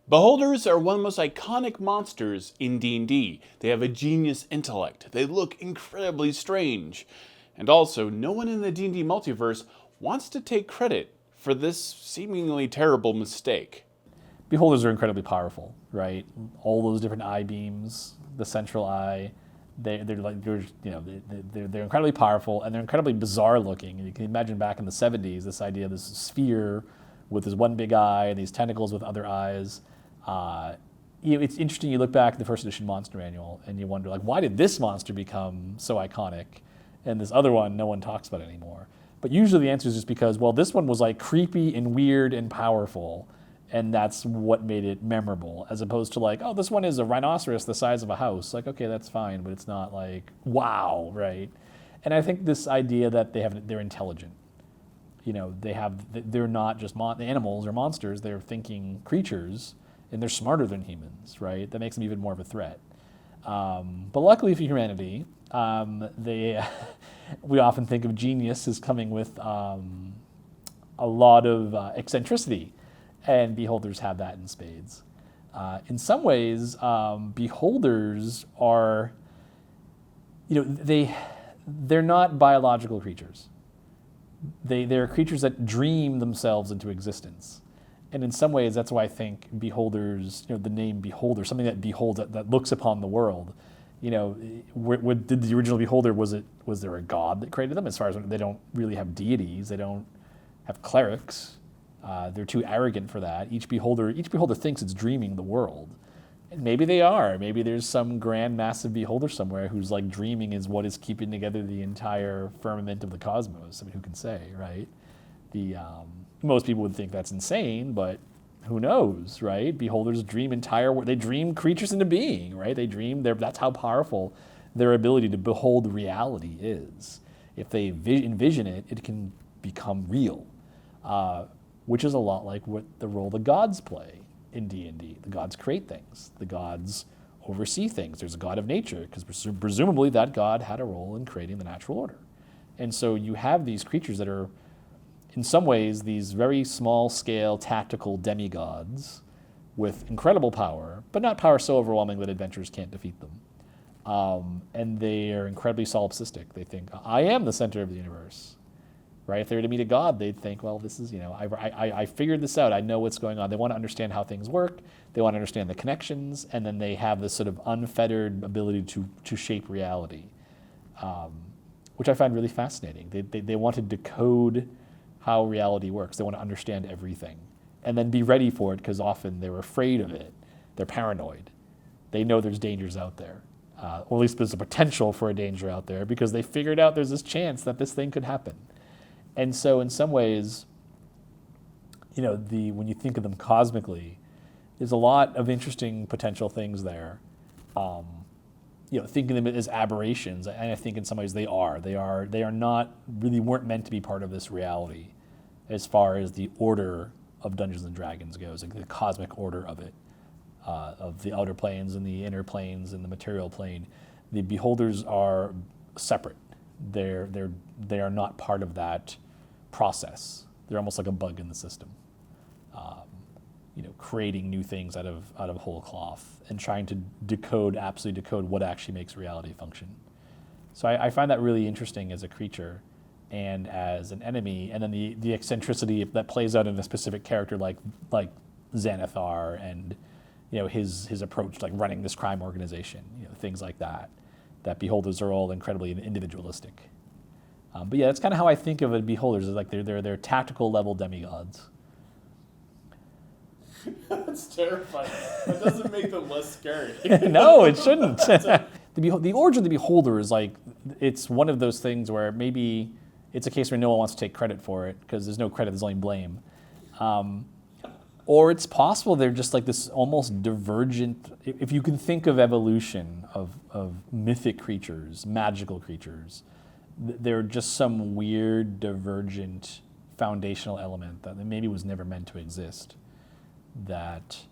Beholders are one of the most iconic monsters in D&D. They have a genius intellect. They look incredibly strange. And also, no one in the D&D multiverse wants to take credit for this seemingly terrible mistake. Beholders are incredibly powerful, right? All those different eye beams, the central eye, they're incredibly powerful, and they're incredibly bizarre looking. And you can imagine back in the 70s, this idea of this sphere with this one big eye and these tentacles with other eyes. It's interesting. You look back at the first edition monster manual, and you wonder, like, why did this monster become so iconic, and this other one no one talks about anymore? But usually the answer is just because, well, this one was like creepy and weird and powerful, and that's what made it memorable, as opposed to like, oh, this one is a rhinoceros the size of a house. Like, okay, that's fine, but it's not like, wow, right? And I think this idea that they're intelligent. They're not just animals or monsters. They're thinking creatures, and they're smarter than humans, right? That makes them even more of a threat. But luckily for humanity, we often think of genius as coming with a lot of eccentricity, and beholders have that in spades. In some ways, beholders are, they're not biological creatures. They're creatures that dream themselves into existence. And in some ways, that's why I think beholders, the name beholder, something that beholds, that looks upon the world, what did the original beholder, was there a god that created them? As far as they don't really have deities, they don't have clerics, they're too arrogant for that. Each beholder thinks it's dreaming the world. And maybe they are. Maybe there's some grand, massive beholder somewhere who's like dreaming is what is keeping together the entire firmament of the cosmos. I mean, who can say, right? Most people would think that's insane, but who knows, right? Beholders dream they dream creatures into being, right? That's how powerful their ability to behold reality is. If they envision it, it can become real, which is a lot like what the role the gods play in D&D. The gods create things. The gods oversee things. There's a god of nature, because presumably that god had a role in creating the natural order. And so you have these creatures that are, in some ways, these very small-scale tactical demigods with incredible power, but not power so overwhelming that adventurers can't defeat them. And they are incredibly solipsistic. They think, I am the center of the universe. Right? If they were to meet a god, they'd think, well, this is, I figured this out. I know what's going on. They want to understand how things work. They want to understand the connections, and then they have this sort of unfettered ability to shape reality, which I find really fascinating. They want to decode how reality works. They want to understand everything and then be ready for it, because often they're afraid of it. They're paranoid. They know there's dangers out there, or at least there's a potential for a danger out there, because they figured out there's this chance that this thing could happen. And so in some ways, when you think of them cosmically, there's a lot of interesting potential things there. Thinking of them as aberrations, and I think in some ways they are. They are not, really weren't meant to be part of this reality as far as the order of Dungeons and Dragons goes, like the cosmic order of it, of the outer planes and the inner planes and the material plane. The beholders are separate. They are not part of that process. They're almost like a bug in the system, creating new things out of whole cloth and trying to absolutely decode what actually makes reality function. So I find that really interesting as a creature and as an enemy, and then the eccentricity that plays out in a specific character like Xanathar and his approach to like running this crime organization, things like that. That beholders are all incredibly individualistic. But yeah, that's kind of how I think of it. Beholders is like they're tactical level demigods. That's terrifying. That doesn't make them less scary. No, it shouldn't. The origin of the beholder is like, it's one of those things where maybe it's a case where no one wants to take credit for it, because there's no credit, there's only blame. Or it's possible they're just like this almost divergent, if you can think of evolution of mythic creatures, magical creatures, they're just some weird divergent foundational element that maybe was never meant to exist. That,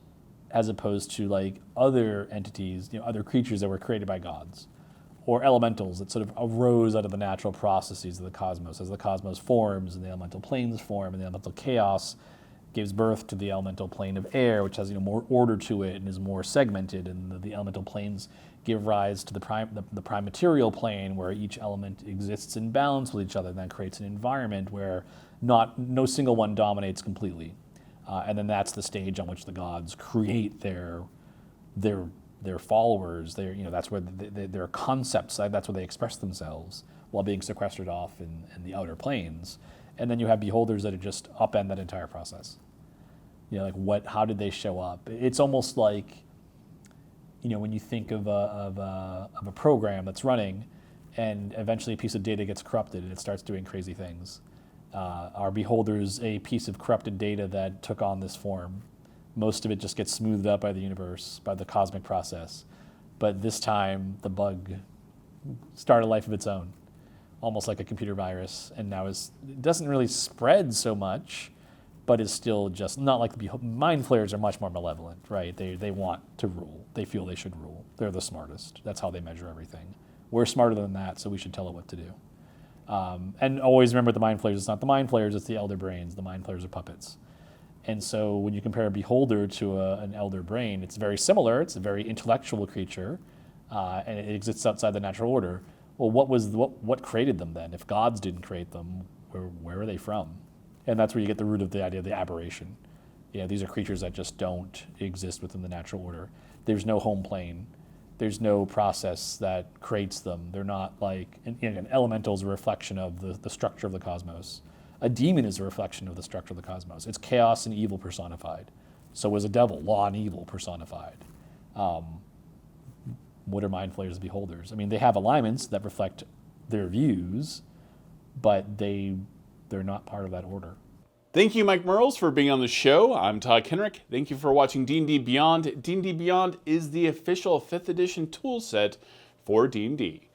as opposed to like other entities, other creatures that were created by gods, or elementals that sort of arose out of the natural processes of the cosmos. As the cosmos forms and the elemental planes form and the elemental chaos, gives birth to the elemental plane of air, which has more order to it and is more segmented, and the elemental planes give rise to the prime material plane, where each element exists in balance with each other, and that creates an environment where no single one dominates completely. And then that's the stage on which the gods create their followers. That's where their concepts, that's where they express themselves, while being sequestered off in the outer planes. And then you have beholders that just upend that entire process. How did they show up? It's almost like, when you think of a program that's running, and eventually a piece of data gets corrupted and it starts doing crazy things. Are beholders a piece of corrupted data that took on this form? Most of it just gets smoothed up by the universe, by the cosmic process. But this time, the bug started a life of its own, almost like a computer virus, and now it doesn't really spread so much, but is still just not like the mind flayers are much more malevolent, right? They want to rule. They feel they should rule. They're the smartest. That's how they measure everything. We're smarter than that, so we should tell it what to do. And always remember, the mind flayers, it's not the mind flayers, it's the elder brains. The mind flayers are puppets. And so when you compare a beholder to an elder brain, it's very similar. It's a very intellectual creature, and it exists outside the natural order. Well, what created them then? If gods didn't create them, where are they from? And that's where you get the root of the idea of the aberration. These are creatures that just don't exist within the natural order. There's no home plane. There's no process that creates them. They're not like, an elemental is a reflection of the structure of the cosmos. A demon is a reflection of the structure of the cosmos. It's chaos and evil personified. So is a devil, law and evil personified. What are mind flayers, beholders? They have alignments that reflect their views, but they're not part of that order. Thank you, Mike Merles, for being on the show. I'm Todd Kenrick. Thank you for watching D&D Beyond. D&D Beyond is the official 5th edition tool set for D&D.